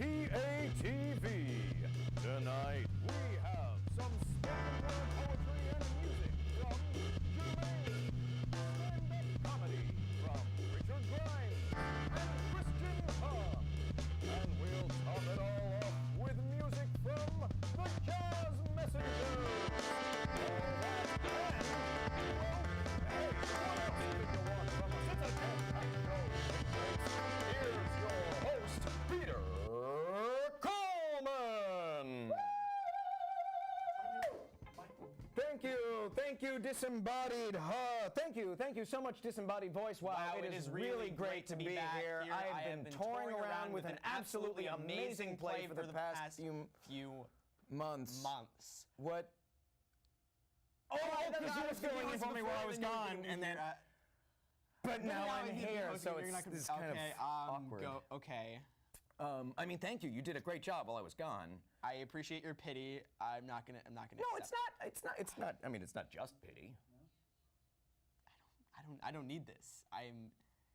PATV. Tonight we have some spoken word poetry and music from Jermaine, stand-up comedy from Richard Grimes and Christian Hub, and we'll top it all off with music from the Jazz Messengers. All that and, well, hey, what else did you want from us? It's a jam-packed show. Here's your host, Peter Coleman. Thank you, disembodied. Thank you so much, disembodied voice. Wow, it is really great to be here. I have been touring around with an absolutely amazing play for the past few months. What? Oh, because you were filling in for me while I was gone, and then. But now I'm here, so it's kind of awkward. Okay. I mean, thank you. You did a great job while I was gone. I appreciate your pity. I'm not gonna. No, it's not. I mean, it's not just pity. I don't need this.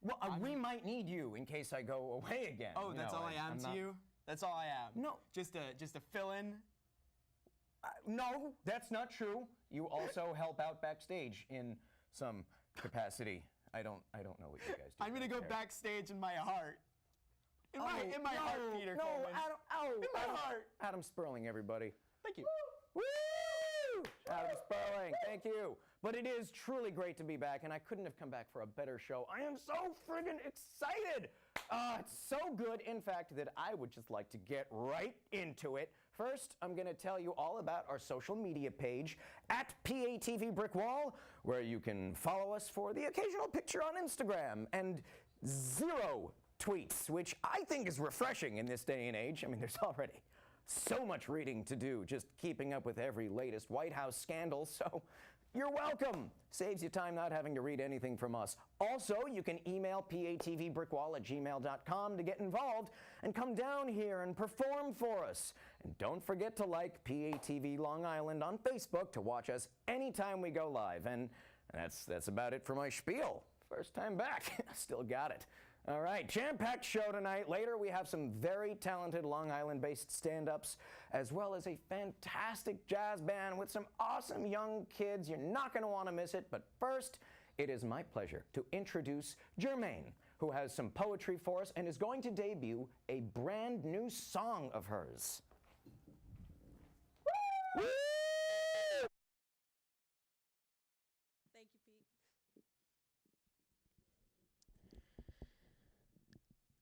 Well, we might need you in case I go away again. Oh, that's all I am to you? That's all I am? No. Just a fill-in? No, that's not true. You also help out backstage in some capacity. I don't know what you guys do. I'm gonna go backstage in my heart. In my heart, Peter Coleman. In my heart. Adam Sperling, everybody. Thank you. Woo! Adam Sperling, thank you. But it is truly great to be back, and I couldn't have come back for a better show. I am so friggin' excited. It's so good, in fact, that I would just like to get right into it. First, I'm going to tell you all about our social media page at PATV Brickwall, where you can follow us for the occasional picture on Instagram and 0 tweets, which I think is refreshing in this day and age. I mean, there's already so much reading to do, just keeping up with every latest White House scandal, so you're welcome. Saves you time not having to read anything from us. Also, you can email patvbrickwall@gmail.com to get involved and come down here and perform for us. And don't forget to like PATV Long Island on Facebook to watch us anytime we go live. And that's about it for my spiel. First time back. Still got it. All right, jam-packed show tonight. Later, we have some very talented Long Island-based stand-ups, as well as a fantastic jazz band with some awesome young kids. You're not going to want to miss it. But first, it is my pleasure to introduce Jermaine, who has some poetry for us and is going to debut a brand new song of hers. Woo! Thank you, Pete.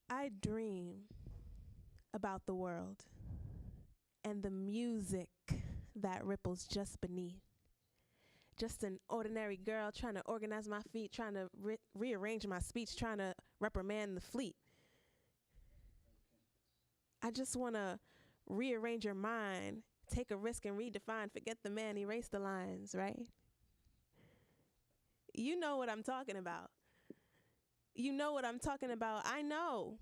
I dream about the world and the music that ripples just beneath. Just an ordinary girl trying to organize my feet, trying to rearrange my speech, trying to reprimand the fleet. I just want to rearrange your mind, take a risk and redefine, forget the man, erase the lines, right? You know what I'm talking about. You know what I'm talking about. I know.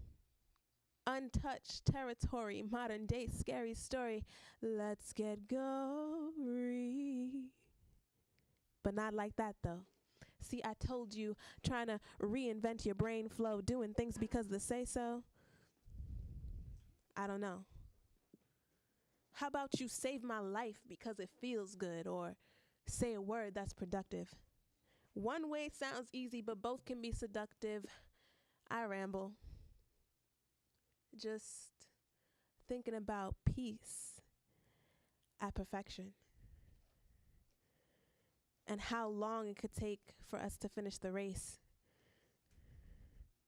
Untouched territory, modern day scary story. Let's get gory. But not like that, though. See, I told you, trying to reinvent your brain flow, doing things because they say so. I don't know. How about you save my life because it feels good, or say a word that's productive? One way sounds easy, but both can be seductive. I ramble. Just thinking about peace at perfection. And how long it could take for us to finish the race.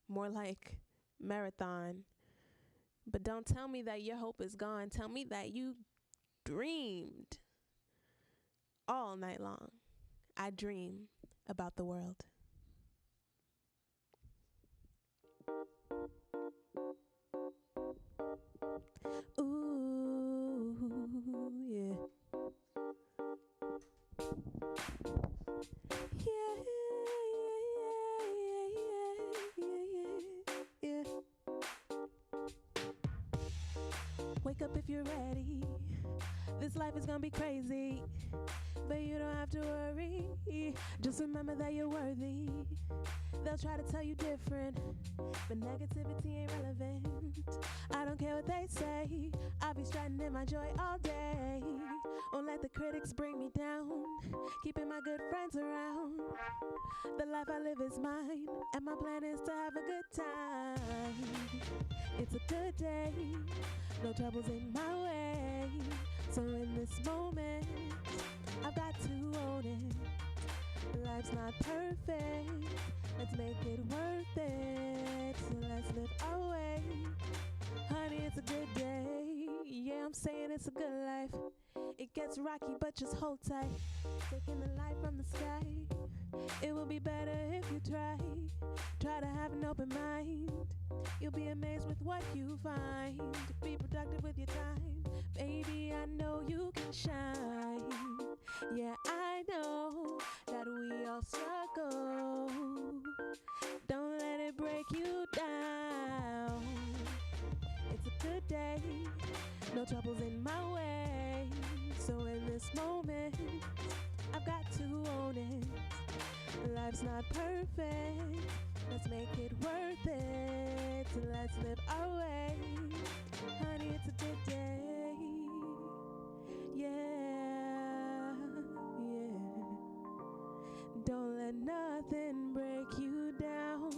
More like marathon. But don't tell me that your hope is gone. Tell me that you dreamed all night long. I dream about the world. Ooh, yeah. Yeah. Wake up if you're ready. This life is gonna be crazy, but you don't have to worry. Just remember that you're worthy. They'll try to tell you different. but negativity ain't relevant. I don't care what they say, I'll be strutting in my joy all day. Won't let the critics bring me down, keeping my good friends around. The life I live is mine, and my plan is to have a good time. It's a good day, no troubles in my way. So in this moment, I've got to own it. Life's not perfect, let's make it worth it. So let's live our way. Honey, it's a good day. Yeah, I'm saying it's a good life. It gets rocky, but just hold tight. Taking the light from the sky. It will be better if you try. Try to have an open mind. You'll be amazed with what you find. Be productive with your time. Baby, I know you can shine. Yeah, I know that we all struggle. Don't let it break you down. It's a good day, no troubles in my way. So in this moment, I've got to own it. Life's not perfect, let's make it worth it. So let's live our way. Honey, it's a good day. Yeah, yeah. Don't let nothing break you down.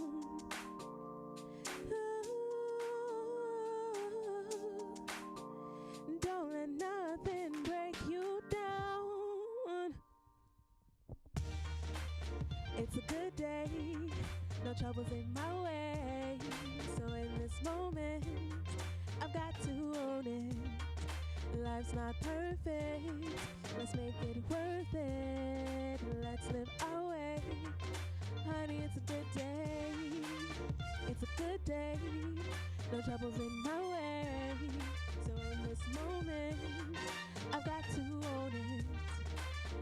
Don't let nothing break you down. It's a good day, no troubles in my way. So in this moment, I've got to own it. Life's not perfect, let's make it worth it. Let's live our way. Honey, it's a good day. It's a good day, no troubles in my way. So in this moment, I've got to own it.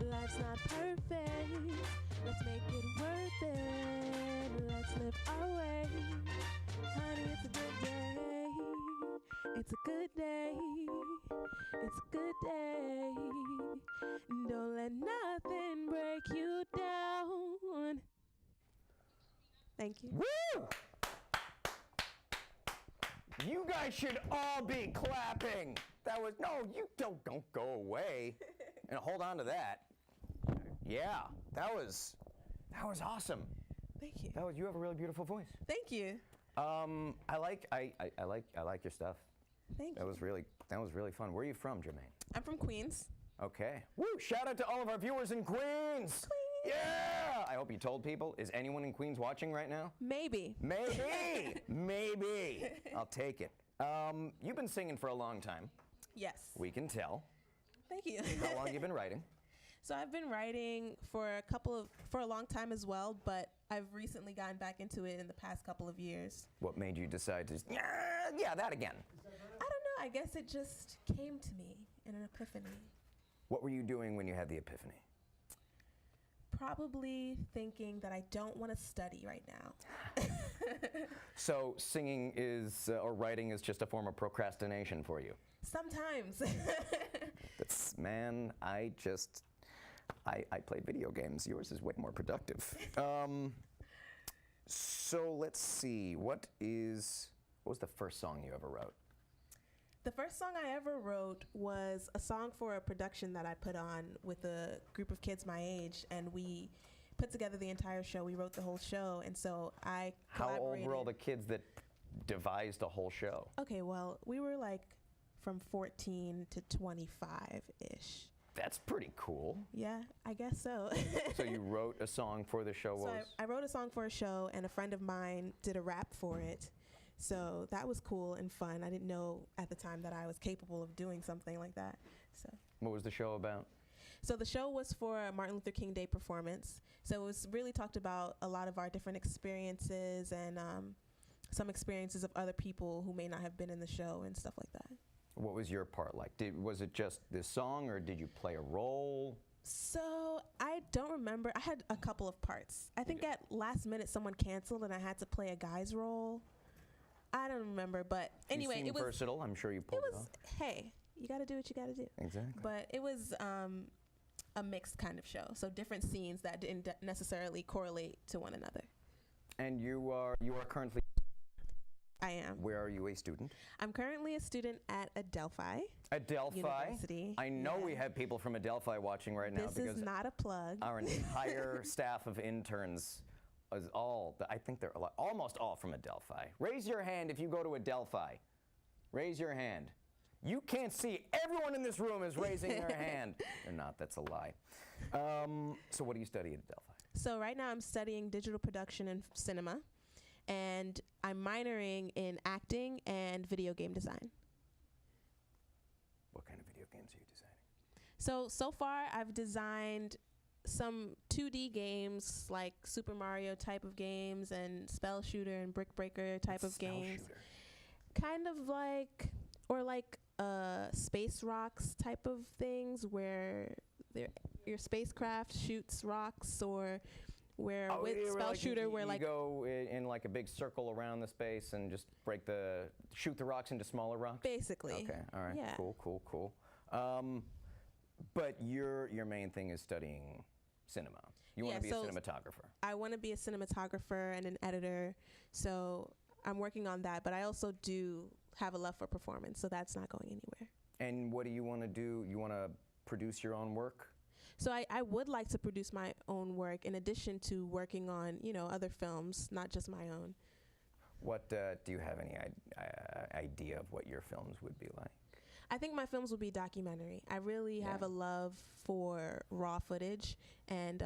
Life's not perfect, let's make it worth it. Let's live our way. Honey, it's a good day. It's a good day. It's a good day. Don't let nothing break you down. Thank you. Woo! You guys should all be clapping. That was, no, you don't go away. And hold on to that. Yeah, that was awesome. Thank you. You have a really beautiful voice. Thank you. I like your stuff. Thank That you. was really fun. Where are you from, Jermaine? I'm from Queens. Okay. Woo! Shout out to all of our viewers in Queens. Yeah! I hope you told people. Is anyone in Queens watching right now? Maybe. Maybe. Maybe. I'll take it. You've been singing for a long time. Yes. We can tell. Thank you. How long you been writing? So I've been writing for a long time as well, but I've recently gotten back into it in the past couple of years. What made you decide to, yeah, that again? I don't know. I guess it just came to me in an epiphany. What were you doing when you had the epiphany? Probably thinking that I don't want to study right now. So singing is, or writing is just a form of procrastination for you? Sometimes. Man, I play video games. Yours is way more productive. So let's see. What was the first song you ever wrote? The first song I ever wrote was a song for a production that I put on with a group of kids my age, and we put together the entire show. We wrote the whole show, and so I collaborated. How old were all the kids that devised the whole show? Okay, well, we were like from 14 to 25-ish. That's pretty cool. Yeah, I guess so. So you wrote a song for the show? So I wrote a song for a show, and a friend of mine did a rap for it. So that was cool and fun. I didn't know at the time that I was capable of doing something like that. So. What was the show about? So the show was for a Martin Luther King Day performance. So it was really talked about a lot of our different experiences and some experiences of other people who may not have been in the show and stuff like that. What was your part like? Was it just this song, or did you play a role? So I don't remember. I had a couple of parts. I think at last minute someone canceled and I had to play a guy's role. I don't remember, but anyway, it was versatile. I'm sure you pulled it off. Hey, you got to do what you got to do. Exactly. But it was a mixed kind of show, so different scenes that didn't necessarily correlate to one another. And you are currently I am. Where are you a student? I'm currently a student at Adelphi. Adelphi. University. I know we have people from Adelphi watching right now This is not a plug. our entire staff of interns is I think they're almost all from Adelphi. Raise your hand if you go to Adelphi. Raise your hand. You can't see. Everyone in this room is raising their hand. They're not. That's a lie. So what do you study at Adelphi? So right now I'm studying digital production and cinema, and I'm minoring in acting and video game design. What kind of video games are you designing? So far I've designed some 2D games like Super Mario type of games and Spell Shooter and Brick Breaker type of games. Kind of like, or like space rocks type of things where your spacecraft shoots rocks, or where with Spell Shooter you go in like a big circle around the space and just shoot the rocks into smaller rocks? Basically. Okay, all right, yeah. Cool. But your main thing is studying cinema. You want to be a cinematographer. I want to be a cinematographer and an editor, so I'm working on that, but I also do have a love for performance, so that's not going anywhere. And what do you want to do? You want to produce your own work? So I would like to produce my own work in addition to working on, other films, not just my own. What do you have any idea of what your films would be like? I think my films will be documentary. I really have a love for raw footage and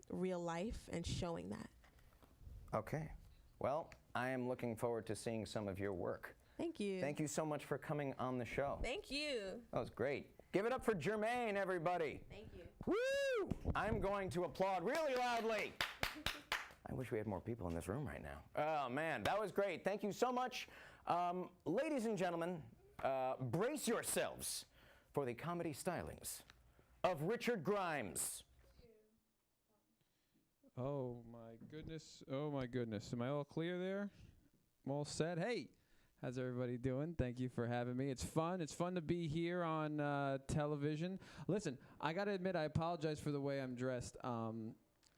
real life and showing that. Okay. Well, I am looking forward to seeing some of your work. Thank you. Thank you so much for coming on the show. Thank you. That was great. Give it up for Jermaine, everybody. Thank you. Woo! I'm going to applaud really loudly. I wish we had more people in this room right now. Oh, man, that was great. Thank you so much. Ladies and gentlemen, brace yourselves for the comedy stylings of Richard Grimes. Oh my goodness. Am I all clear there? I'm all set. Hey, how's everybody doing? Thank you for having me. It's fun. It's fun to be here on television. Listen, I got to admit, I apologize for the way I'm dressed. I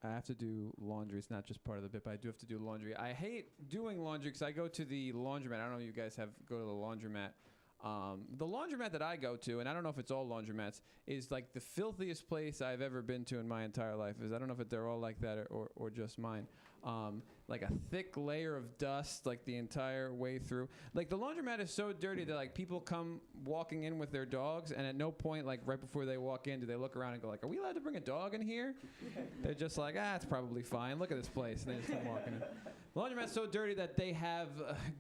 have to do laundry. It's not just part of the bit, but I do have to do laundry. I hate doing laundry because I go to the laundromat. I don't know if you guys go to the laundromat. The laundromat that I go to, and I don't know if it's all laundromats, is like the filthiest place I've ever been to in my entire life. I don't know if they're all like that or just mine. Like a thick layer of dust, like the entire way through. Like the laundromat is so dirty that like people come walking in with their dogs, and at no point, like right before they walk in, do they look around and go like, "Are we allowed to bring a dog in here?" They're just like, "It's probably fine. Look at this place," and they just come walking in. The laundromat's so dirty that they have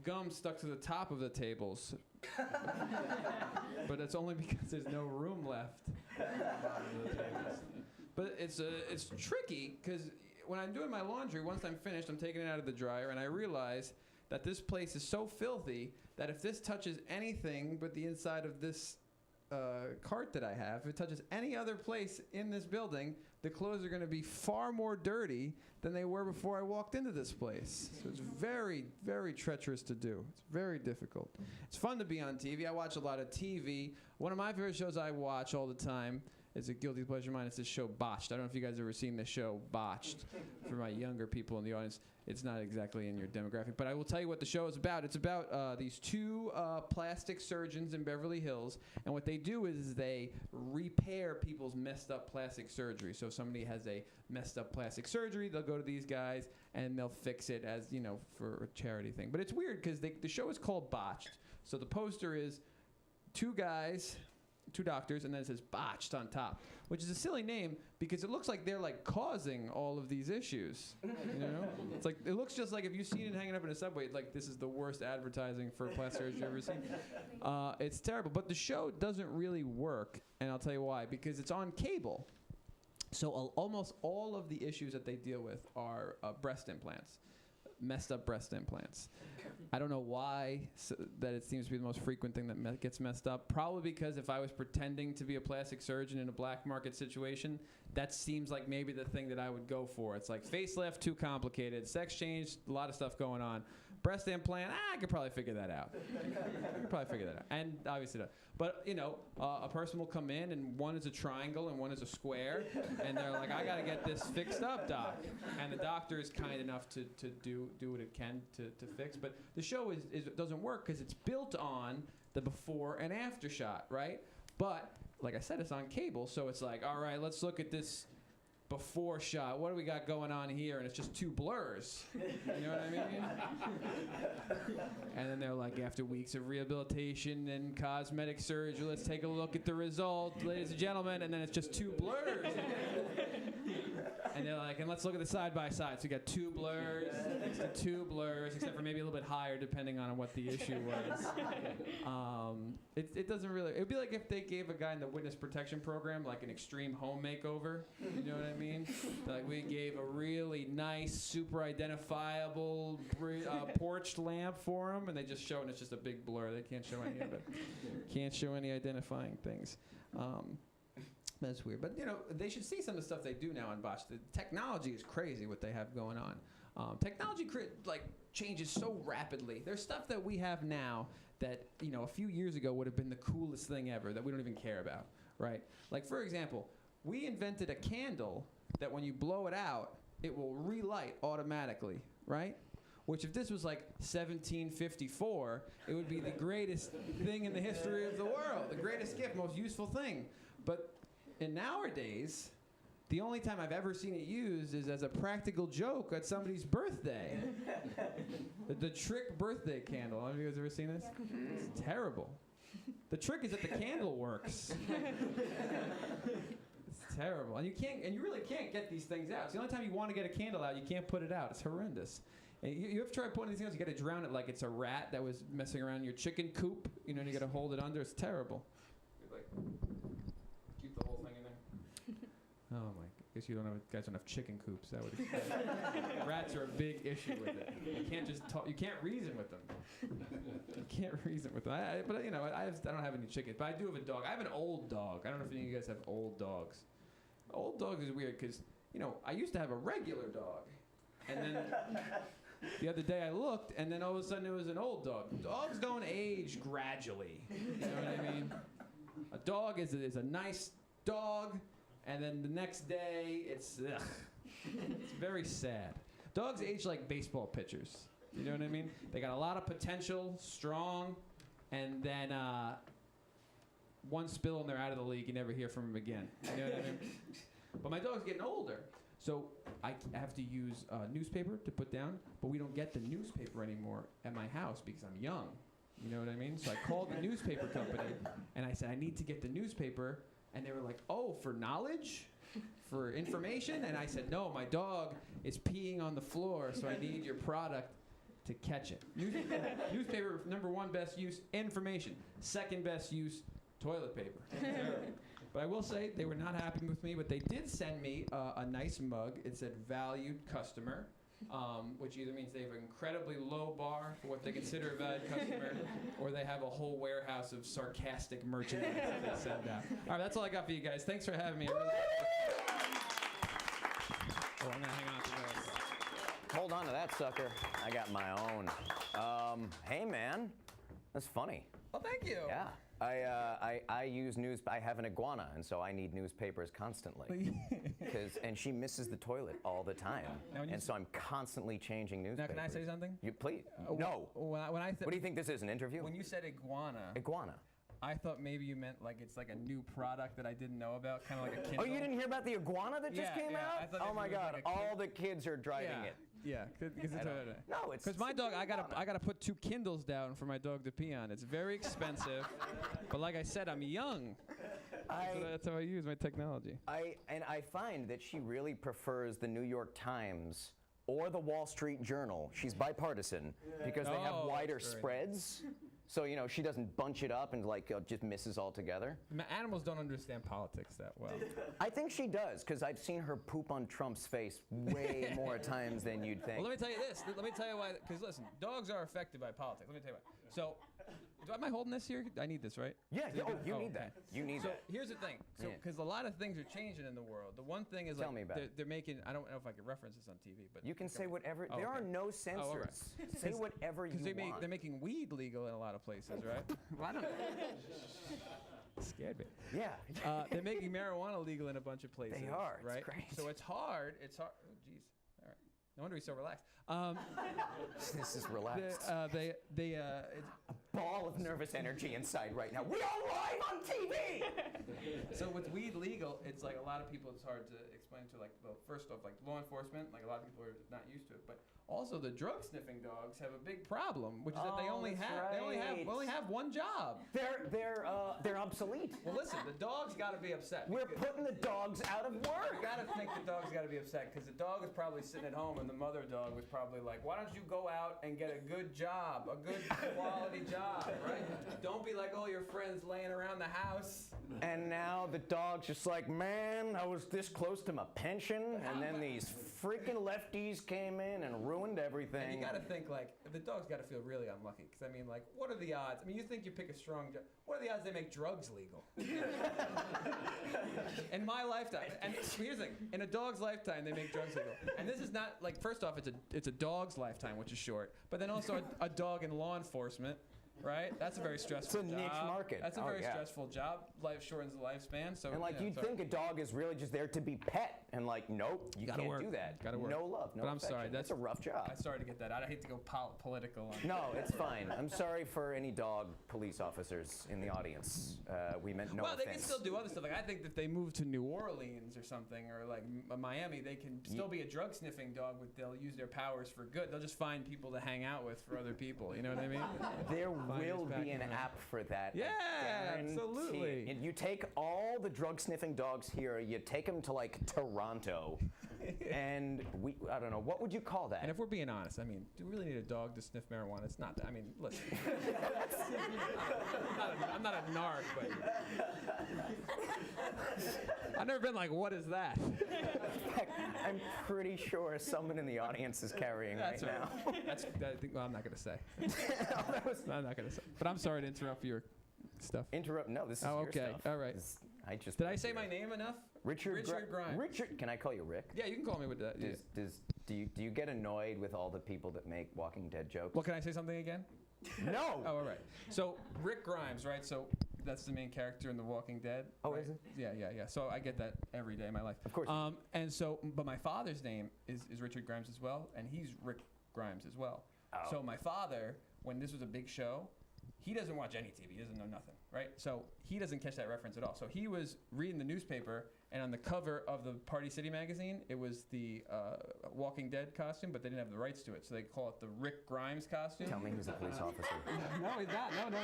gum stuck to the top of the tables. But it's only because there's no room left. But it's tricky because when I'm doing my laundry, once I'm finished, I'm taking it out of the dryer, and I realize that this place is so filthy that if this touches anything but the inside of this cart that I have, if it touches any other place in this building, the clothes are going to be far more dirty than they were before I walked into this place. So it's very, very treacherous to do. It's very difficult. It's fun to be on TV. I watch a lot of TV. One of my favorite shows I watch all the time is a guilty pleasure of mine. It's this show Botched. I don't know if you guys have ever seen this show Botched. For my younger people in the audience, it's not exactly in your demographic, but I will tell you what the show is about. It's about these two plastic surgeons in Beverly Hills, and what they do is they repair people's messed up plastic surgery. So if somebody has a messed up plastic surgery, they'll go to these guys and they'll fix it as, for a charity thing. But it's weird because the show is called Botched. So the poster is two guys, two doctors, and then it says Botched on top, which is a silly name because it looks like they're like causing all of these issues. It's like, it looks just like if you've seen it hanging up in a subway, like this is the worst advertising for plastic surgery you've ever seen. It's terrible, but the show doesn't really work, and I'll tell you why, because it's on cable. So almost all of the issues that they deal with are breast implants, messed up breast implants. I don't know why that it seems to be the most frequent thing that gets messed up. Probably because if I was pretending to be a plastic surgeon in a black market situation, that seems like maybe the thing that I would go for. It's like facelift, too complicated. Sex change, a lot of stuff going on. Breast implant, I could probably figure that out. And obviously not. But, you know, a person will come in and one is a triangle and one is a square. And they're like, I got to get this fixed up, doc. And the doctor is kind enough to do what it can to fix. But the show doesn't work because it's built on the before and after shot, right? But, like I said, it's on cable. So it's like, all right, let's look at this before shot. What do we got going on here? And it's just two blurs. You know what I mean? And then they're like, after weeks of rehabilitation and cosmetic surgery, let's take a look at the result, ladies and gentlemen. And then it's just two blurs. And they're like, and let's look at the side by side. So you got two blurs, except for maybe a little bit higher depending on what the issue was. It doesn't really, it would be like if they gave a guy in the witness protection program like an extreme home makeover. You know what I mean? Like we gave a really nice, super identifiable porched lamp for him, and they just show, and it's just a big blur. They can't show any of it. Can't show any identifying things. That's weird. But, you know, they should see some of the stuff they do now on Botch. The technology is crazy what they have going on. Technology changes so rapidly. There's stuff that we have now that, you know, a few years ago would have been the coolest thing ever that we don't even care about, right? Like, for example, we invented a candle that when you blow it out, it will relight automatically, right? Which if this was like 1754, it would be the greatest thing in the history of the world, the greatest gift, most useful thing. But in nowadays, the only time I've ever seen it used is as a practical joke at somebody's birthday. The trick birthday candle. Have you guys ever seen this? It's terrible. The trick is that the candle works. It's terrible. And you really can't get these things out. It's the only time you want to get a candle out, you can't put it out. It's horrendous. And you have to try putting these things, you got to drown it like it's a rat that was messing around in your chicken coop. You know, and you got to hold it under. It's terrible. Keep the whole thing in there. Oh my! Guess you guys don't have chicken coops. That would explain. Rats are a big issue with it. You can't just talk. You can't reason with them. You can't reason with them. But you know, I don't have any chickens. But I do have a dog. I have an old dog. I don't know if any of you guys have old dogs. Old dogs is weird because you know I used to have a regular dog, and then the other day I looked, and then all of a sudden it was an old dog. Dogs don't age gradually. You know what I mean? A dog is a nice dog, and then the next day it's very sad. Dogs age like baseball pitchers. You know what I mean? They got a lot of potential, strong, and then one spill and they're out of the league. You never hear from them again. You know what I mean? But my dog's getting older, so I have to use newspaper to put down, but we don't get the newspaper anymore at my house because I'm young. You know what I mean? So I called the newspaper company, and I said, I need to get the newspaper. And they were like, oh, for knowledge? For information? And I said, no, my dog is peeing on the floor, so I need your product to catch it. Newspaper, number one best use, information. Second best use, toilet paper. But I will say, they were not happy with me, but they did send me a nice mug. It said, valued customer. Which either means they have an incredibly low bar for what they consider a valued customer, or they have a whole warehouse of sarcastic merchandise that they send out. All right, that's all I got for you guys. Thanks for having me. I'm going to hang on to those. Hold on to that sucker. I got my own. Hey, man. That's funny. Well, thank you. Yeah. I use I have an iguana, and so I need newspapers constantly. And she misses the toilet all the time. And so I'm constantly changing newspapers. Now, can I say something? You please. No. What do you think this is, an interview? When you said iguana. Iguana. I thought maybe you meant like it's like a new product that I didn't know about, kind of like a Kindle. Oh, you didn't hear about the iguana that just came out? I thought oh my God! Like all the kids are driving it. Yeah, because No, it's because my dog. I gotta put 2 Kindles down for my dog to pee on. It's very expensive, but like I said, I'm young. So that's how I use my technology. I find that she really prefers the New York Times or the Wall Street Journal. She's bipartisan because they have wider spreads. So, you know, she doesn't bunch it up and just misses altogether. Animals don't understand politics that well. I think she does, because I've seen her poop on Trump's face way more times than you'd think. Well, let me tell you this. Let me tell you why. Because listen, dogs are affected by politics. Let me tell you why. So Am I holding this here? I need this, right? Yeah, Is it oh, good? you need okay. that. You need So that. here's the thing. So Yeah. because a lot of things are changing in the world. The one thing is Tell like me about it. they're making. I don't know if I can reference this on TV, but You can say whatever. Oh, there okay. are no all censors. right. Say whatever you want. they're making weed legal in a lot of places, right? Well, I don't. Scared me. Yeah. They're making marijuana legal in a bunch of places. They are. It's right? great. So it's hard. It's hard. Oh, jeez. All right. No wonder he's so relaxed. This is relaxed. It's, Ball of nervous energy inside right now. We are live on TV. so with weed legal, it's like a lot of people. It's hard to explain to like. Well, first off, like law enforcement, like a lot of people are not used to it, but also the drug sniffing dogs have a big problem, which is that they Oh, only that's only right. have one job. They're obsolete. Well, listen, the dog's got to be upset. We're putting the dogs out of You work. gotta think the dog's gotta be upset because the dog is probably sitting at home and the mother dog was probably like, why don't you go out and get a good job, a good quality job, right? Don't be like all your friends laying around the house. And now the dog's just like, man, I was this close to my pension, and then these freaking lefties came in and ruined everything. And you gotta think like, the dog's gotta feel really unlucky because I mean like, what are the odds? I mean, you think you pick a strong dog. What are the odds they make drugs legal? In my lifetime, and here's the thing, in a dog's lifetime they make drugs legal. And this is not like, first off, it's a dog's lifetime, which is short, but then also a dog in law enforcement, right? That's a very stressful job. It's a niche market. That's a Oh, very yeah. stressful job. Life shortens the lifespan. So And like yeah, you'd sorry. think a dog is really just there to be pet, and like, nope, you Gotta can't work. do that. Gotta work. No love, no But I'm affection. sorry, That's a rough job. I started to get that. I hate to go political on No, it's fine. I'm sorry for any dog police officers in the audience. We meant no well, offense. they can still do other stuff. Like I think that they move to New Orleans or something, or like Miami, they can still be a drug sniffing dog, but they'll use their powers for good. They'll just find people to hang out with for other people. You know what I mean? There Find will us back be an in the- app for that. I Yeah, guarantee absolutely. it. You take all the drug sniffing dogs here, you take them to like Toronto, and I don't know, what would you call that? And if we're being honest, I mean, do we really need a dog to sniff marijuana? It's not that. I mean, listen. I'm not a narc, but I've never been like, what is that? I'm pretty sure someone in the audience is carrying That's right now. Well, I'm not gonna say. I'm not gonna say. But I'm sorry to interrupt your stuff. Interrupt? No, this is Oh, your okay. stuff. All right. I just. Did I say my name enough? Richard Grimes. Richard, can I call you Rick? Yeah, you can call me with that. Yeah. Do you get annoyed with all the people that make Walking Dead jokes? Well, can I say something again? No. Oh, all right. So Rick Grimes, right? So that's the main character in The Walking Dead. Oh, right? is it? Yeah. So I get that every day of my life. Of course. And so, but my father's name is Richard Grimes as well, and he's Rick Grimes as well. Oh. So my father, when this was a big show, he doesn't watch any TV. He doesn't know nothing, right? So he doesn't catch that reference at all. So he was reading the newspaper, and on the cover of the Party City magazine, it was the Walking Dead costume, but they didn't have the rights to it, so they call it the Rick Grimes costume. Tell me he's a police officer. No, he's not. No.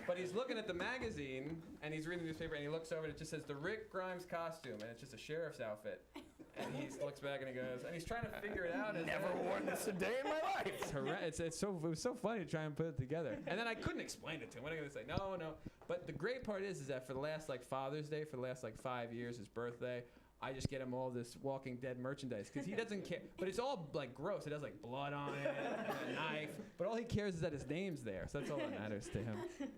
But he's looking at the magazine, and he's reading the newspaper, and he looks over, and it just says the Rick Grimes costume, and it's just a sheriff's outfit. And he looks back, and he goes, and he's trying to figure it out. Never worn this a day in my life. It was so funny to try and put it together. And then I couldn't explain it to him. What am I going to say? No. But the great part is that for the last like Father's Day, for the last like 5 years, his birthday, I just get him all this Walking Dead merchandise because he doesn't care. But it's all like gross. It has like blood on it and a knife. But all he cares is that his name's there. So that's all that matters to him.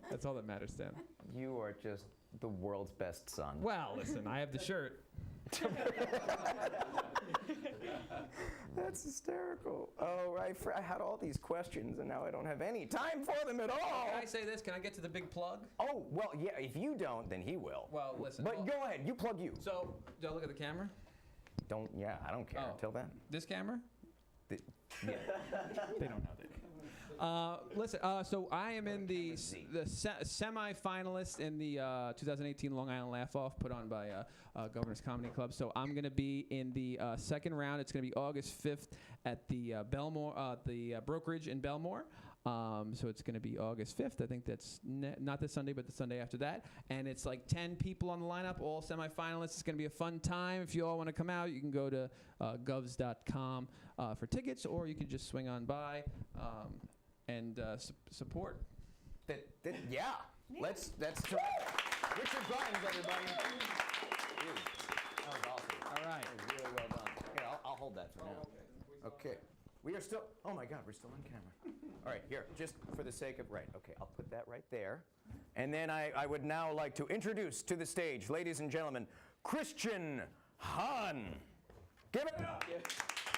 That's all that matters to him. You are just the world's best son. Well, listen, I have the shirt. That's hysterical. Oh, I had all these questions, and now I don't have any time for them at all. Can I say this? Can I get to the big plug? Oh, well, yeah, if you don't, then he will. Well, listen. But go ahead, you plug you. So, do I look at the camera? I don't care Oh. until then. This camera? Yeah. They don't know that. Listen, so I am in the semi-finalist in the 2018 Long Island Laugh-Off put on by Governor's Comedy Club. So I'm going to be in the second round. It's going to be August 5th at the Belmore, the Brokerage in Belmore. So it's going to be August 5th. I think that's not this Sunday, but the Sunday after that. And it's like 10 people on the lineup, all semifinalists. It's going to be a fun time. If you all want to come out, you can go to govs.com for tickets, or you can just swing on by and support. Yeah. That's terrific. Richard Grimes, everybody. Dude, that was awesome. All right. That was really well done. Here, I'll hold that for now. Okay. We are still, oh my God, we're still on camera. All right, here, just for the sake of, right, okay, I'll put that right there. And then I would now like to introduce to the stage, ladies and gentlemen, Christian Hahn. Give it up.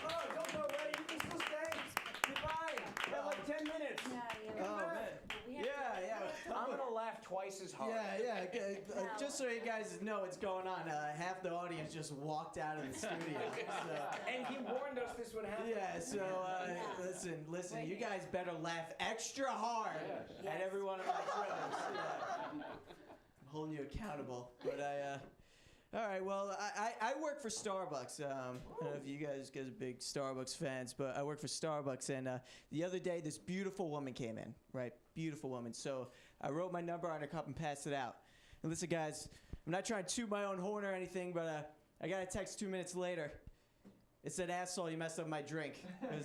Oh, don't go away. You can still stay. You're fine. You have like 10 minutes. Oh, man. Yeah. I'm going to laugh twice as hard. Yeah. Just so you guys know what's going on, half the audience just walked out of the studio. And he warned us this would happen. Yeah, so listen, you guys better laugh extra hard at every one of my jokes. Yeah. I'm holding you accountable. But all right, well, I work for Starbucks. I don't know if you guys are big Starbucks fans, but I work for Starbucks. And the other day, this beautiful woman came in, right? Beautiful woman. So I wrote my number on her cup and passed it out. And listen, guys, I'm not trying to toot my own horn or anything, but I got a text 2 minutes later. It said, "Asshole, you messed up my drink." I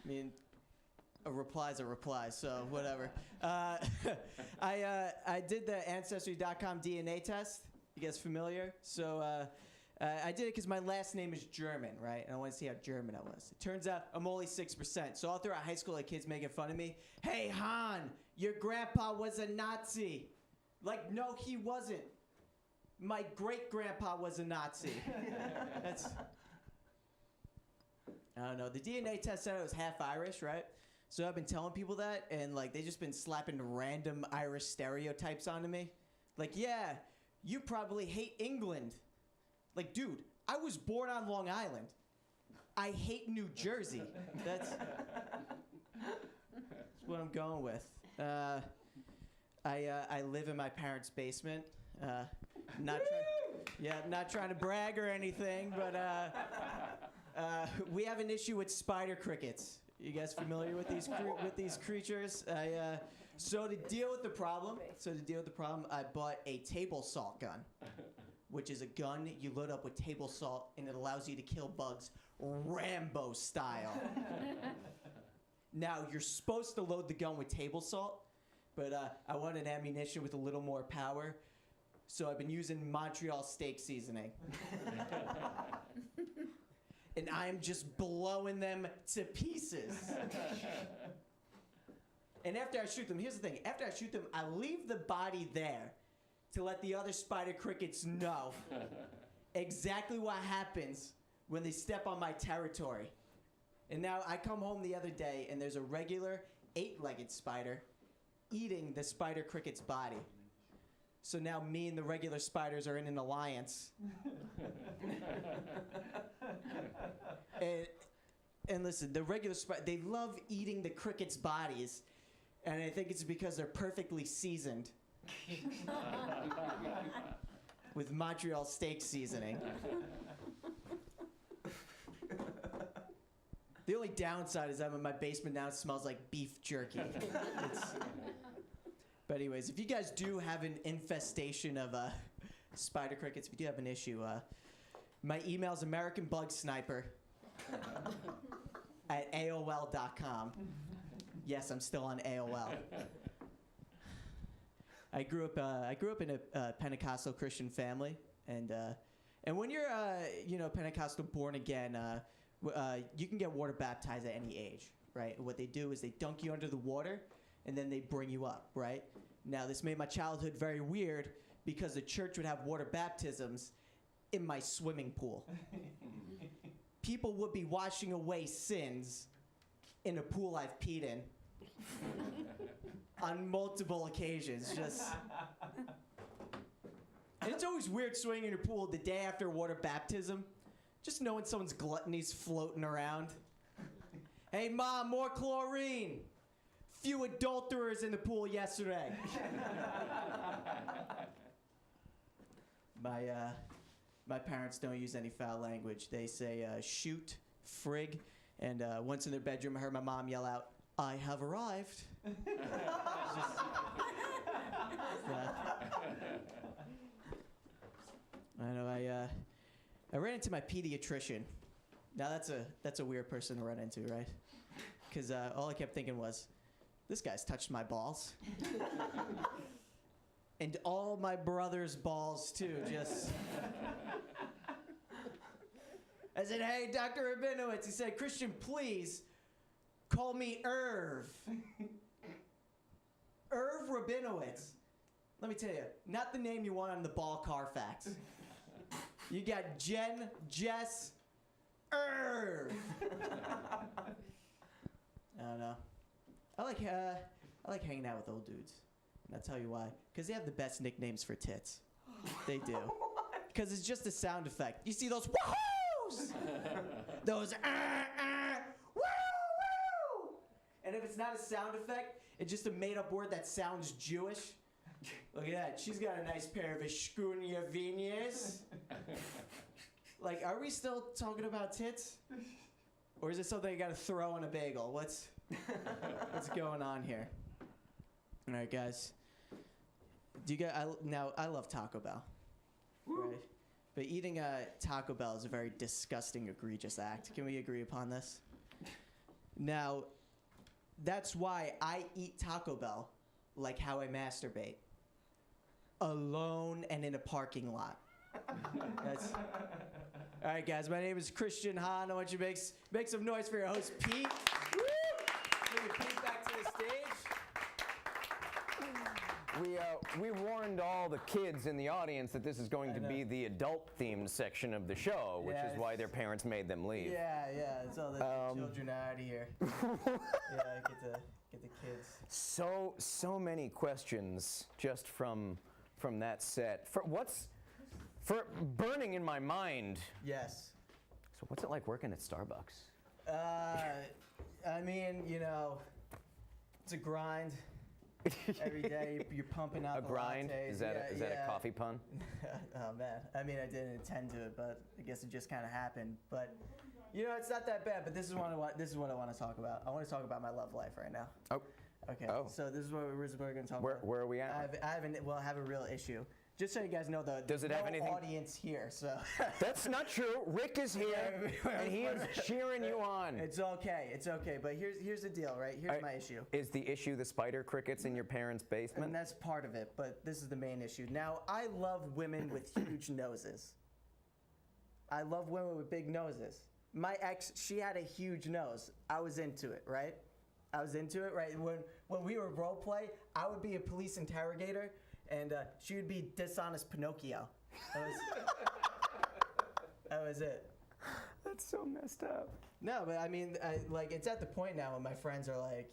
mean, a reply's a reply, so whatever. I did the Ancestry.com DNA test. You guys familiar? So I did it because my last name is German, right? And I want to see how German I was. It turns out I'm only 6%. So all throughout high school, like kids making fun of me. "Hey, Han, your grandpa was a Nazi." Like, no, he wasn't. My great-grandpa was a Nazi. That's... I don't know. The DNA test said I was half Irish, right? So I've been telling people that, and like they just been slapping random Irish stereotypes onto me. Like, yeah, you probably hate England. Like, dude, I was born on Long Island. I hate New Jersey. That's what I'm going with. I live in my parents' basement. Not trying to brag or anything, but we have an issue with spider crickets. You guys familiar with these creatures? So to deal with the problem, I bought a table salt gun, which is a gun you load up with table salt, and it allows you to kill bugs Rambo style. Now, you're supposed to load the gun with table salt, but I wanted ammunition with a little more power, so I've been using Montreal steak seasoning. And I'm just blowing them to pieces. And after I shoot them, here's the thing. After I shoot them, I leave the body there to let the other spider crickets know exactly what happens when they step on my territory. And now I come home the other day, and there's a regular 8-legged spider eating the spider cricket's body. So now me and the regular spiders are in an alliance. And listen, the regular they love eating the crickets' bodies, and I think it's because they're perfectly seasoned with Montreal steak seasoning. The only downside is I'm in my basement now. It smells like beef jerky. But anyways, if you guys do have an infestation of spider crickets, if you do have an issue, my email's AmericanBugSniper at AOL.com. Yes, I'm still on AOL. I grew up in a Pentecostal Christian family, and when you're Pentecostal born again, you can get water baptized at any age, right? What they do is they dunk you under the water, and then they bring you up, right? Now, this made my childhood very weird because the church would have water baptisms in my swimming pool. People would be washing away sins in a pool I've peed in on multiple occasions. And it's always weird swimming in your pool the day after water baptism, just knowing someone's gluttony's floating around. Hey, Mom, more chlorine. Few adulterers in the pool yesterday. My parents don't use any foul language. They say shoot, frig, and once in their bedroom, I heard my mom yell out, "I have arrived." I know. I ran into my pediatrician. Now that's a weird person to run into, right? Because all I kept thinking was, this guy's touched my balls. and all my brother's balls too. Just. I said, hey, Dr. Rabinowitz. He said, Christian, please call me Irv. Irv Rabinowitz. Let me tell you, not the name you want on the ball Carfax. You got Jen, Jess, Irv. I don't know. I like hanging out with old dudes. And I'll tell you why. Because they have the best nicknames for tits. They do. Because it's just a sound effect. You see those woohoos? Those woo woo. And if it's not a sound effect, it's just a made-up word that sounds Jewish. Look at that. She's got a nice pair of Escunia Vinyas. Like, are we still talking about tits? Or is it something you gotta throw on a bagel? What's going on here? All right, guys. I love Taco Bell. Woo. Right? But eating Taco Bell is a very disgusting, egregious act. Can we agree upon this? Now, that's why I eat Taco Bell like how I masturbate. Alone and in a parking lot. All right, guys. My name is Christian Hahn. I want you to make some noise for your host, Pete. Woo! Bring Pete back to the stage. We warned all the kids in the audience that this is going to be the adult-themed section of the show, which is why their parents made them leave. Yeah. It's all the children are out of here. Get the kids. So many questions just from that set. For burning in my mind. Yes. So what's it like working at Starbucks? I mean, it's a grind. Every day you're pumping out a the grind? lattes. Is that a coffee pun? Oh man. I mean, I didn't intend to it, but I guess it just kind of happened. But it's not that bad. But this is what I want to talk about. I want to talk about my love life right now. Oh. Okay. Oh. So this is what we're going to talk about. Where are we at? I have a real issue. Just so you guys know, Does it have anything? Audience here, so. That's not true. Rick is here, and he is cheering you on. It's okay. But here's the deal, right? Here's my issue. Is the issue the spider crickets in your parents' basement? And that's part of it, but this is the main issue. Now, I love women with huge noses. I love women with big noses. My ex, she had a huge nose. I was into it, right? When we were role play, I would be a police interrogator, and she would be dishonest Pinocchio. That was it. That's so messed up. No, but I mean, it's at the point now when my friends are like,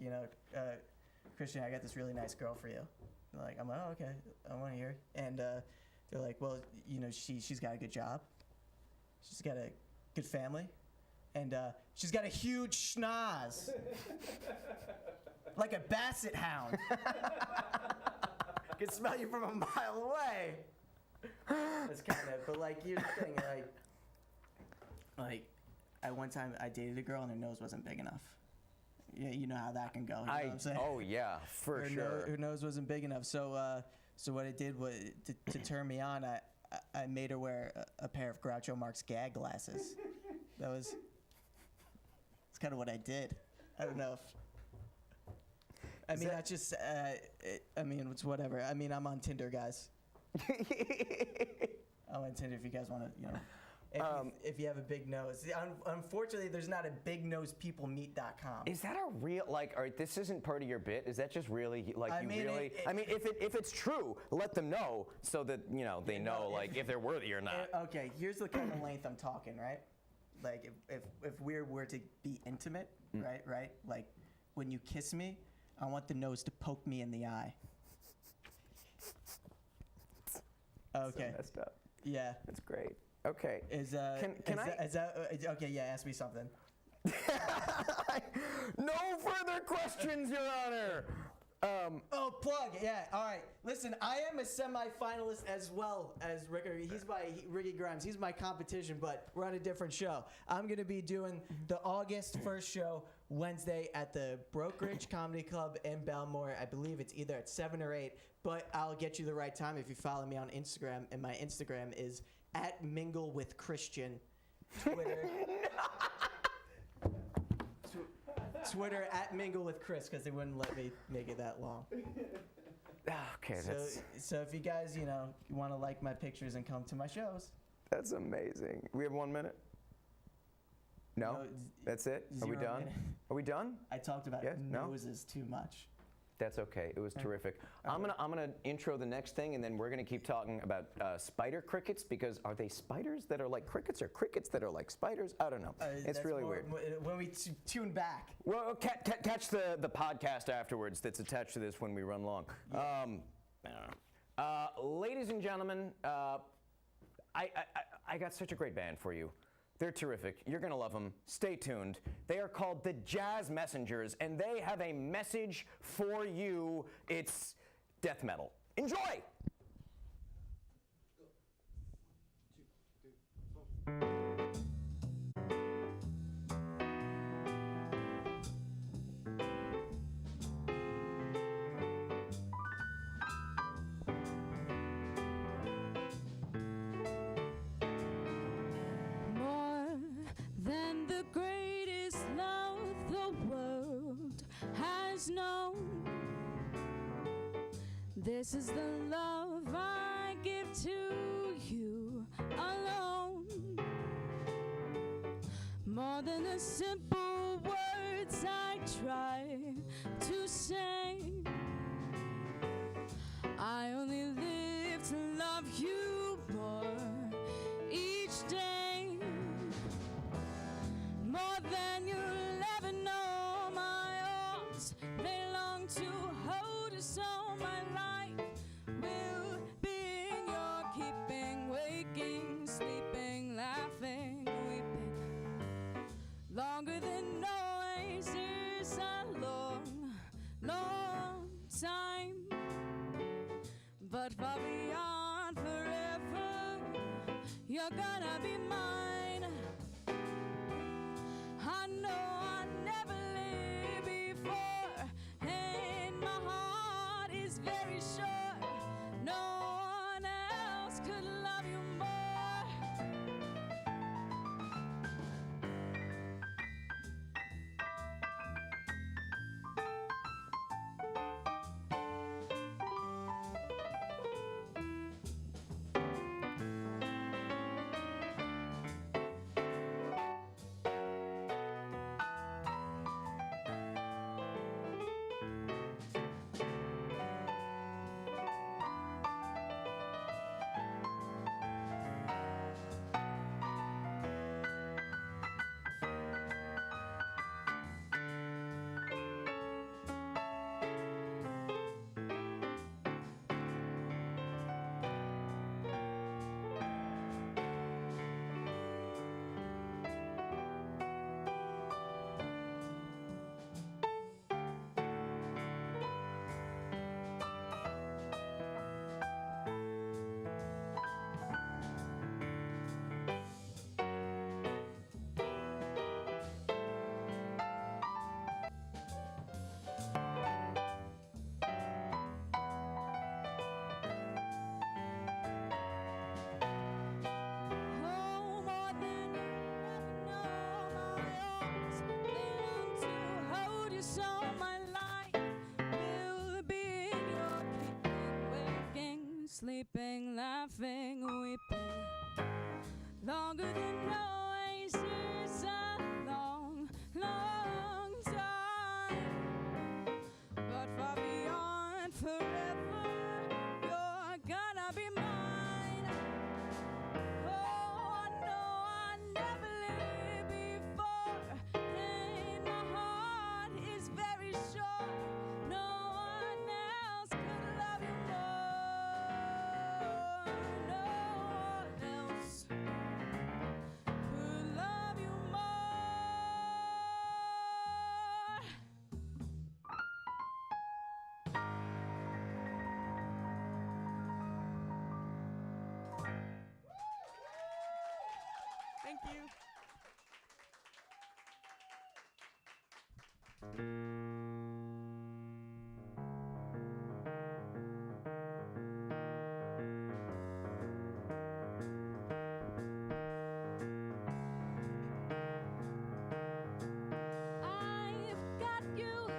Christian, I got this really nice girl for you. I'm like, oh, okay, I want to hear. And they're like, well, she's got a good job. She's got a good family. And she's got a huge schnoz. Like a basset hound. Can smell you from a mile away. That's kind of, but here's the thing, at one time I dated a girl and her nose wasn't big enough. Yeah, you know how that can go. You know what I'm saying? Oh yeah, for sure. Her nose wasn't big enough, so what I did was to turn me on, I made her wear a pair of Groucho Marx gag glasses. That's kind of what I did. I don't know if. That's just. It's whatever. I mean, I'm on Tinder, guys. I'm on Tinder if you guys want to, if you have a big nose. Unfortunately, there's not a bignosepeoplemeet.com. Is that a real, all right, this isn't part of your bit? Is that just really, if it's true, let them know so that, they know, if they're worthy or not. Okay, here's the kind of length I'm talking, right? If we were to be intimate, right? Like, when you kiss me, I want the nose to poke me in the eye. Okay. So messed up. Yeah. That's great. Okay. Okay, yeah, ask me something. No further questions, Your Honor. Plug, yeah, all right. Listen, I am a semi-finalist as well as Ricky. Ricky Grimes. He's my competition, but we're on a different show. I'm going to be doing the August 1st show Wednesday at the Brokerage Comedy Club in Belmore. I believe it's either at 7 or 8, but I'll get you the right time if you follow me on Instagram, and my Instagram is @minglewithchristian. Twitter @minglewithchris, because they wouldn't let me make it that long. Okay, So if you guys, you want to like my pictures and come to my shows. that's amazing. We have 1 minute? No? That's it? Are we 0 done? minute. Are we done? I talked about Yes? No? noses too much. That's okay. It was terrific. I'm gonna intro the next thing, and then we're gonna keep talking about spider crickets, because are they spiders that are like crickets, or crickets that are like spiders? I don't know. It's That's really more weird. When we tune back. Well, catch the podcast afterwards that's attached to this when we run long. I don't know. Ladies and gentlemen, I got such a great band for you. They're terrific. You're going to love them. Stay tuned. They are called the Jazz Messengers, and they have a message for you. It's death metal. Enjoy! More than the greatest love the world has known. This is the love I give to you alone. More than the simple words I try to say. I only live to love you more each day. More than you'll ever know, my arms, they long to hold you, so my life will be in your keeping, waking, sleeping, laughing, weeping. Longer than always is a long, long time, but far beyond forever, you're gonna be mine. I know I never lived before, and my heart is very sure no one else could love you more. Oh, more than you ever know, my arms, they long to hold you, so my life will be in your keeping, waking, sleeping, laughing, weeping. Longer than always is a long, long time, but far beyond forever, you're gonna be mine. Oh, I know I never lived before, and my heart is very sure no one else could love you more. No one else could love you more. Thank you. I've got you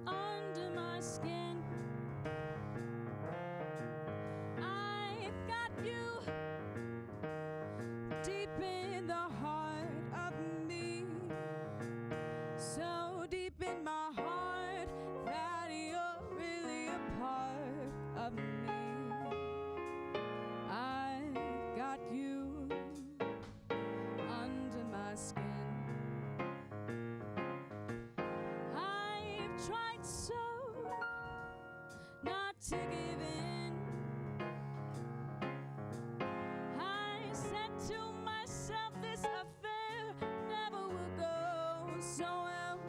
under my skin. so not to give in. I said to myself, this affair never will go so well.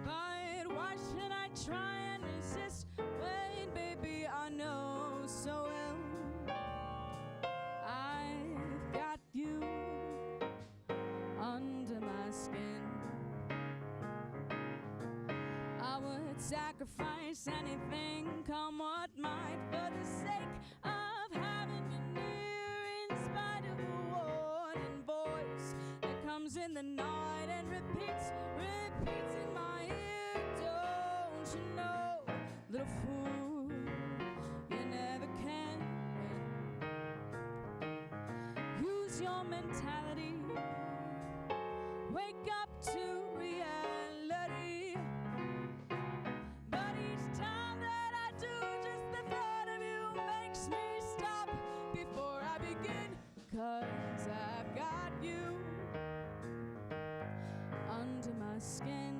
But why should I try and resist when, baby, I know so well I've got you under my skin. I would sacrifice anything, come what might, for the sake of having you near, in spite of a warning voice that comes in the night and repeats in my ear. Don't you know, little fool, you never can win. Use your mentality, wake up to reality. But each time that I do, just the thought of you makes me stop before I begin. 'Cause I've got you under my skin.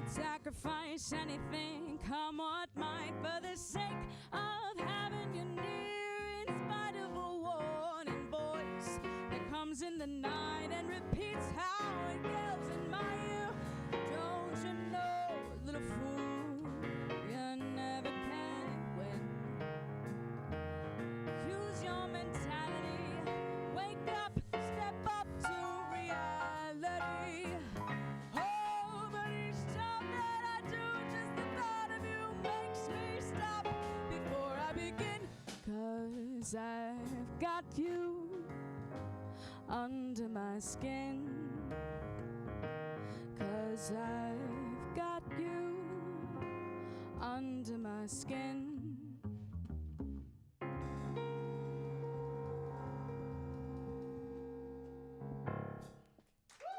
Sacrifice anything, come what might, for the sake of having you near, in spite of a warning voice that comes in the night and repeats how it yells in my ear. Don't you know, little fool, you never can win. Use your mentality, wake up, step up to reality. Oh, but each time that I do, just the thought of you makes me stop before I begin. 'Cause I've got you under my skin. 'Cause I've got you under my skin.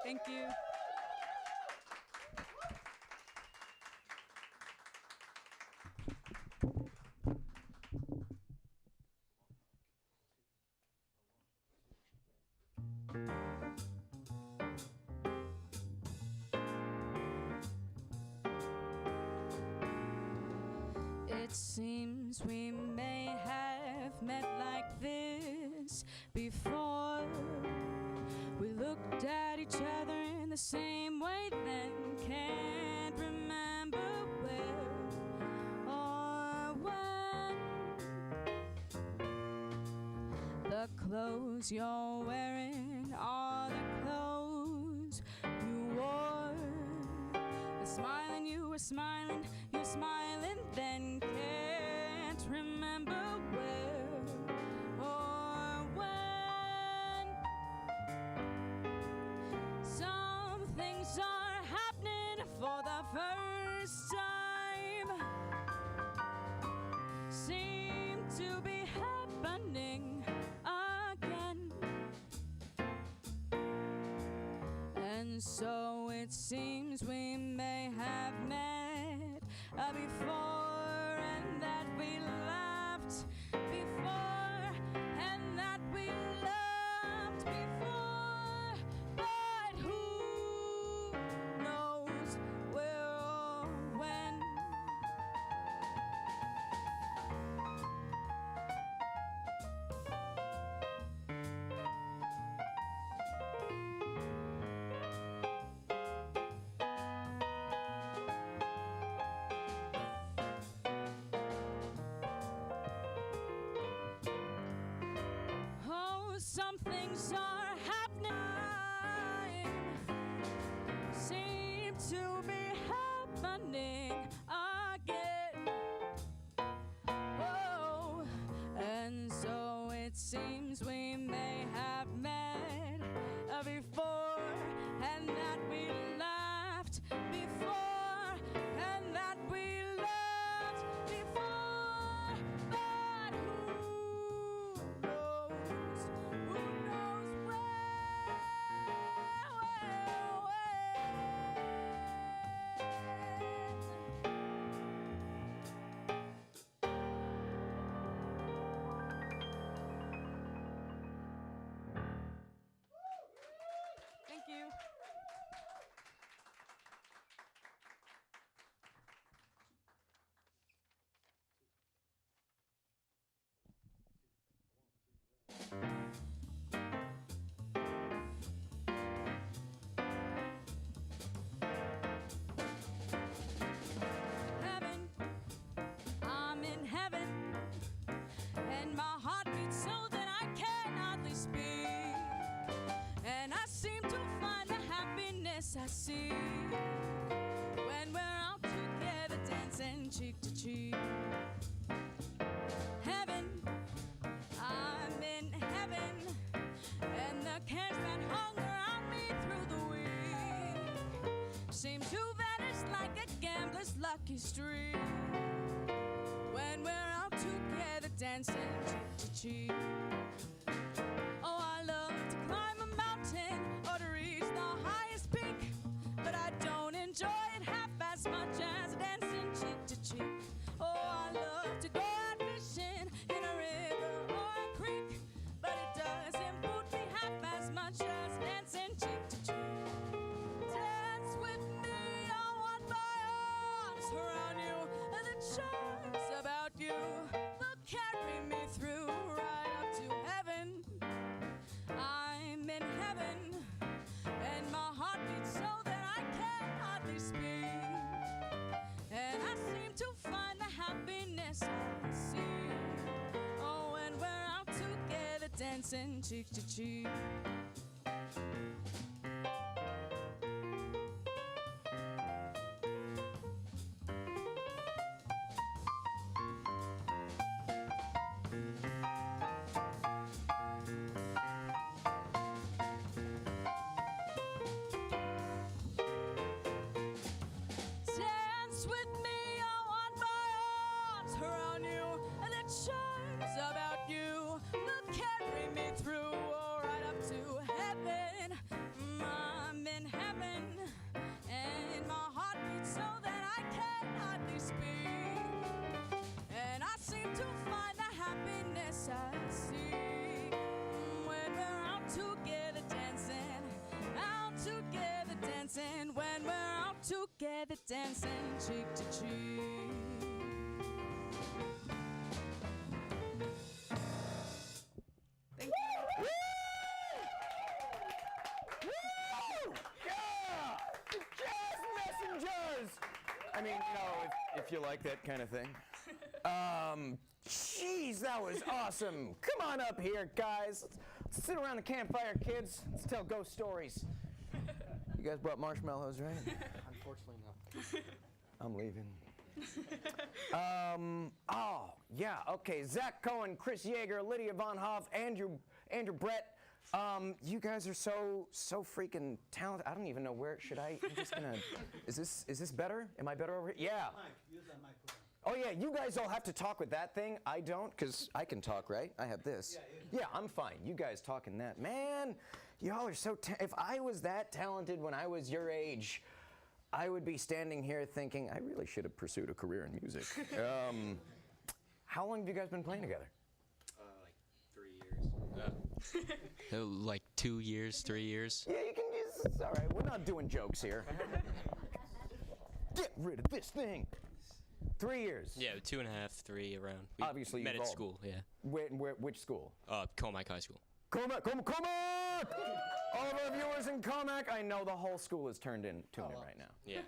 Thank you. It seems we may have met like this before. We looked at each other in the same way then. Can't remember where or when. The clothes you're wearing are the clothes you wore. The smiling you were smiling, you're smiling then. Can't remember where or when. Some things are happening for the first time, seem to be happening again. And so it seems we may have met before, and that we laughed before, and that we loved before. But who knows where or when? Some things are happening. seems we may have met before, and that we laughed before, and that we loved before. But who knows when? Thank you. Heaven, I'm in heaven, and my heart beats so that I can hardly speak. And I seem to find the happiness I see when we're out together dancing cheek to cheek. Heaven, I'm in heaven, and the cares that hung around me through the week seem to vanish like a gambler's lucky streak when we're out together dancing cheek to cheek. Oh, I love to climb a mountain or to reach the highest peak, but I don't enjoy it half as much as dancing cheek to cheek. Oh, I love to go out fishing in a river or a creek, but it doesn't boot me half as much as dancing cheek to cheek. Dance with me, I want my arms around you, and the charms about you will carry me through right up to heaven. I'm in heaven, and my heart beats so that I can hardly speak. And I seem to find the happiness I see, oh, when we're out together dancing cheek to cheek. Dance with me, I want my arms around you, and the charms about you will carry me through, oh, right up to heaven. I'm in heaven, and my heart beats so that I can hardly speak. And I seem to find the happiness I see when we're out together dancing, when we're out together dancing cheek to cheek. Thank you. Woo! Yeah! The Jazz Messengers! I mean, if you like that kind of thing. Jeez, that was awesome. Come on up here, guys. Let's sit around the campfire, kids. Let's tell ghost stories. You guys brought marshmallows, right? Unfortunately not. I'm leaving. Oh, yeah, okay. Zach Cohen, Chris Yeager, Lydia Von Hoff, Andrew Brett. You guys are so freaking talented. I don't even know where should I. I'm just gonna. Is this better? Am I better over here? Yeah. Mike, use that microphone. Oh yeah, you guys all have to talk with that thing. I don't, because I can talk, right? I have this. Yeah, I'm fine. You guys talking that. Man, y'all are so if I was that talented when I was your age, I would be standing here thinking, I really should have pursued a career in music. How long have you guys been playing together? Like 3 years. Like 2 years, 3 years. Yeah, you can use, it's all right. We're not doing jokes here. Get rid of this thing. 3 years. Yeah, 2.5, 3 around. We Obviously, met you've at all- school. Yeah. Which school? Comac High School. Comac! All of our viewers in Comac, I know the whole school is tuned in right now. Yeah.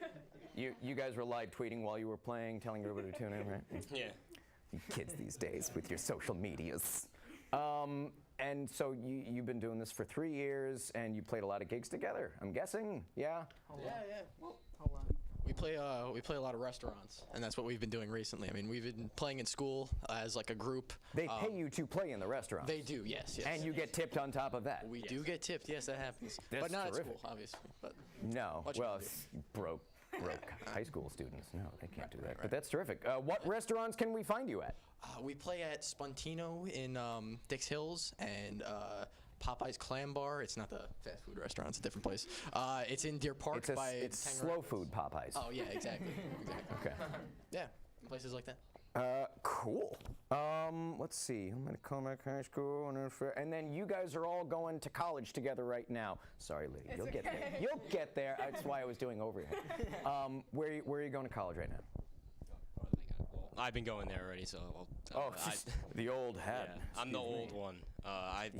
You guys were live tweeting while you were playing, telling everybody to tune in, right? Yeah. You kids these days with your social medias. And so you've been doing this for 3 years, and you played a lot of gigs together, I'm guessing, yeah? Yeah. Well, hold on. play a lot of restaurants, and that's what we've been doing recently. I mean, we've been playing in school as like a group. They pay you to play in the restaurant. They do, yes. And you get tipped on top of that. We do get tipped, yes, that happens. That's but not terrific. at school, obviously. But No, what you well, gonna it's broke high school students. No, they can't do that. But that's terrific. What restaurants can we find you at? we play at Spontino in Dix Hills and Popeye's Clam Bar. It's not the fast food restaurant. It's a different place. It's in Deer Park It's slow food Popeyes. Oh yeah, exactly. Okay. Yeah, places like that. Cool. Let's see. I'm gonna Comac High School, and then you guys are all going to college together right now. Sorry, Lydia. You'll get there. You'll get there. That's why I was doing overhead. Where are you going to college right now? I've been going there already, so The old hat. yeah, I'm the old one.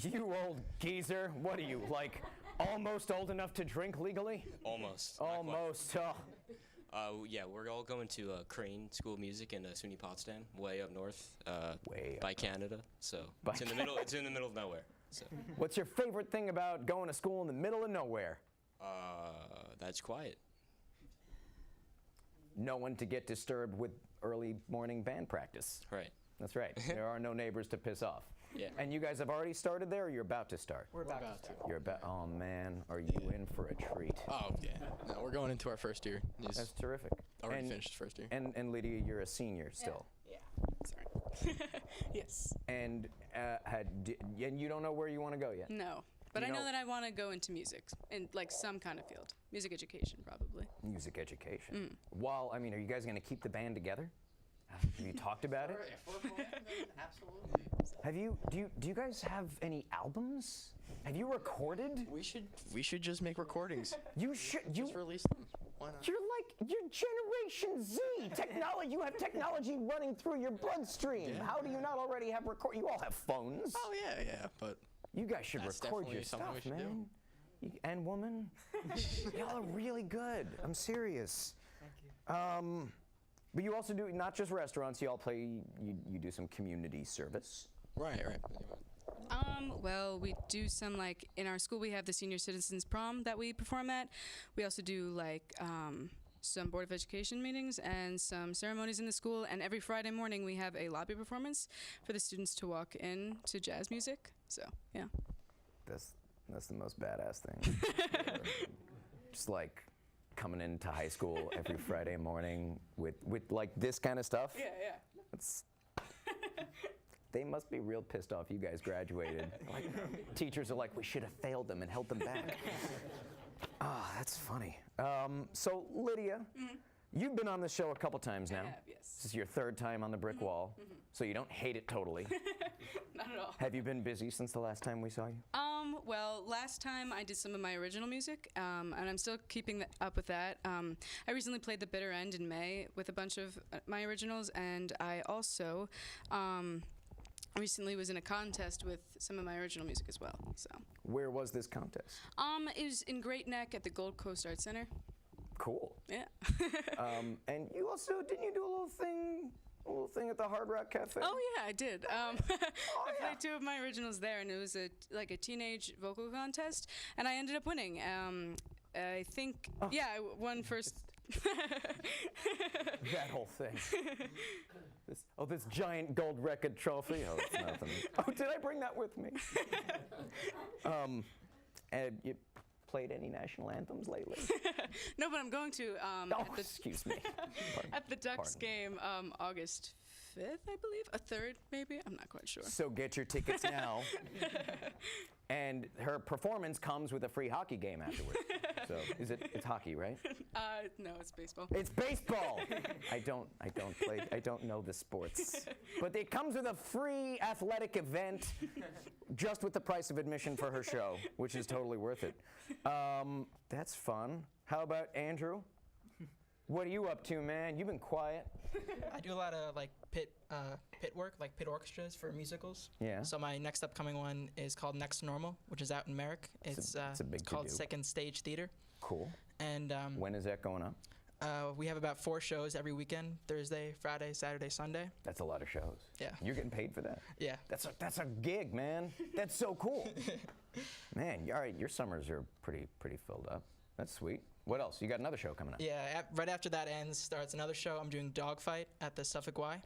You old geezer. What are you, like, almost old enough to drink legally? Almost. Not quite. Almost. Oh. Yeah, we're all going to Crane School of Music in SUNY Potsdam, way up north, Way by Canada. So it's in the middle. It's in the middle of nowhere. So What's your favorite thing about going to school in the middle of nowhere? that's quiet. No one to get disturbed with early morning band practice. Right. That's right. There are no neighbors to piss off. Yeah. And you guys have already started there, or you're about to start? We're about to. You're about. Oh man, are you in for a treat? Oh yeah. No, we're going into our first year. That's terrific. Already and, finished first year. And Lydia, you're a senior still. Yeah. Sorry. Yes. And and you don't know where you want to go yet. No. But You I know know- that I want to go into music, in like some kind of field. Music education, probably. Music education. Well, I mean, are you guys going to keep the band together? Have you talked about it? Absolutely. Have you? Do you guys have any albums? Have you recorded? We should just make recordings. You should. You. Just release them. Why not? You're Generation Z. Technology. You have technology running through your bloodstream. Yeah. How do you not already have record? You all have phones. Oh yeah, but You guys should That's record definitely your something stuff, we should do. man. And woman, y'all are really good. I'm serious. Thank you. But you also do not just restaurants. You all play. You do some community service. right. Well, we do some, like, in our school we have the senior citizens prom that we perform at. We also do, like, some Board of Education meetings and some ceremonies in the school. And every Friday morning we have a lobby performance for the students to walk in to jazz music. So, yeah. That's the most badass thing. ever. Just like coming into high school every Friday morning with like this kind of stuff. Yeah. It's, they must be real pissed off you guys graduated. Like, teachers are like, we should have failed them and held them back. That's funny. So Lydia, you've been on this show a couple times now. I have, yes. This is your third time on the brick wall, so you don't hate it totally. Not at all. Have you been busy since the last time we saw you? Well, last time I did some of my original music, and I'm still keeping up with that. I recently played The Bitter End in May with a bunch of my originals, and I also recently was in a contest with some of my original music as well. So. Where was this contest? It was in Great Neck at the Gold Coast Art Center. Cool. Yeah. And you also, didn't you do a little thing at the Hard Rock Cafe? Oh yeah, I did. I played two of my originals there, and it was a teenage vocal contest, and I ended up winning. I think, yeah, I won first. That whole thing. This giant gold record trophy. Oh, it's nothing. Oh, did I bring that with me? And you played any national anthems lately? No, but I'm going to. Excuse me. At the Ducks Pardon. game, August 5th, I believe, a 3rd, maybe. I'm not quite sure. So get your tickets now. And her performance comes with a free hockey game afterwards. So it's hockey, right? No, it's baseball. It's baseball. I don't know the sports. But it comes with a free athletic event just with the price of admission for her show, which is totally worth it. That's fun. How about Andrew? What are you up to, man? You've been quiet. I do a lot of like pit work, like pit orchestras for musicals. Yeah. So my next upcoming one is called Next Normal, which is out in Merrick. It's a big called to-do. Second Stage Theater. Cool. And When is that going up? we have about 4 shows every weekend: Thursday, Friday, Saturday, Sunday. That's a lot of shows. Yeah. You're getting paid for that? Yeah. That's a gig, man. That's so cool. Man, all right, your summers are pretty filled up. That's sweet. What else? You got another show coming up. Yeah, right after that ends, starts another show. I'm doing Dogfight at the Suffolk Y.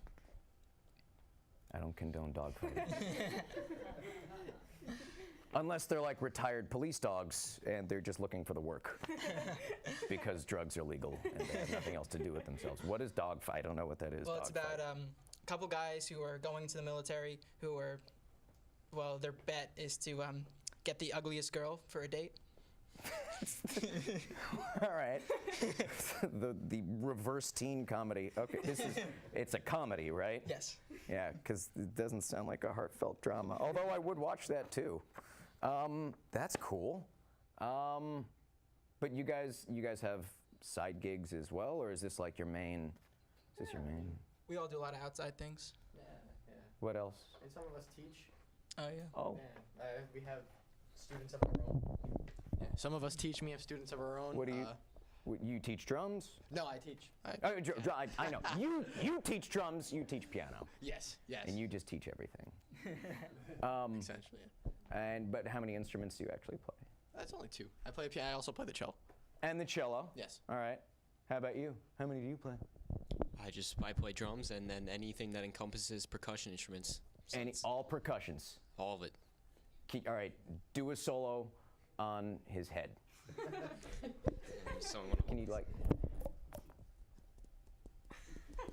I don't condone dogfighting. Unless they're like retired police dogs and they're just looking for the work because drugs are legal and they have nothing else to do with themselves. What is dogfight? I don't know what that is. Well, it's about dogfight. a couple guys who are going to the military who are, well, their bet is to get the ugliest girl for a date. All right. the reverse teen comedy. Okay, it's a comedy, right? Yes. Yeah, because it doesn't sound like a heartfelt drama. Although I would watch that too. That's cool. But you guys have side gigs as well, or is this like your main? Is this your main? We all do a lot of outside things. Yeah. What else? And some of us teach. Oh, yeah. Oh. We have students of our own. Yeah. Some of us teach. We have students of our own. What do you? You teach drums? No, I teach. I know. You teach drums. You teach piano. Yes. And you just teach everything. Essentially. But how many instruments do you actually play? That's only 2. I play piano. I also play the cello. And the cello. Yes. All right. How about you? How many do you play? I play drums and then anything that encompasses percussion instruments. All percussions. All of it. All right. Do a solo on his head. Can you like?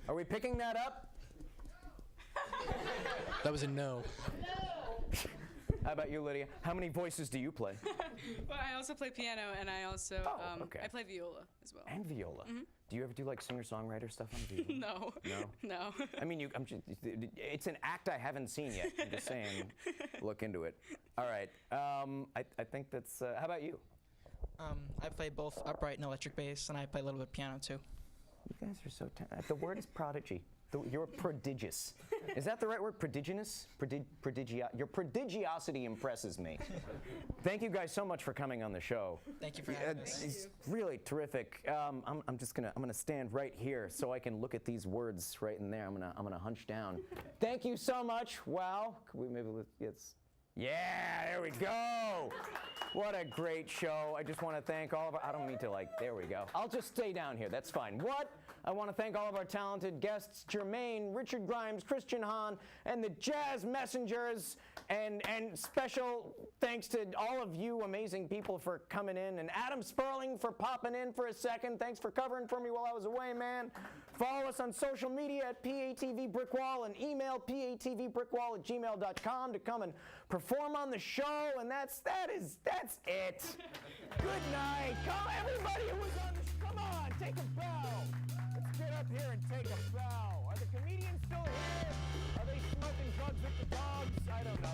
Are we picking that up? That was a no. How about you, Lydia? How many voices do you play? Well, I also play piano, and I also okay. I play viola as well. And viola. Do you ever do like singer-songwriter stuff on viola? No. I mean, it's an act I haven't seen yet. I'm just saying, look into it. All right. I think that's. How about you? I play both upright and electric bass, and I play a little bit of piano too. You guys are so talented. The word is prodigy. You're prodigious. Is that the right word? Prodigious? Your prodigiosity impresses me. Thank you guys so much for coming on the show. Thank you for having us. It's really terrific. I'm gonna stand right here so I can look at these words right in there. I'm gonna hunch down. Thank you so much. Wow. Could we maybe yeah, there we go. What a great show. I just want to thank all of our, I don't mean to there we go. I'll just stay down here, that's fine. I want to thank all of our talented guests, Jermaine, Richard Grimes, Christian Hahn, and the Jazz Messengers, and special thanks to all of you amazing people for coming in, and Adam Sperling for popping in for a second. Thanks for covering for me while I was away, man. Follow us on social media at PATV Brickwall and email patvbrickwall@gmail.com to come and perform on the show, and that's it. Good night. Come, everybody who was on the come on, take a bow. Let's get up here and take a bow. Are the comedians still here? Are they smoking drugs with the dogs? I don't know.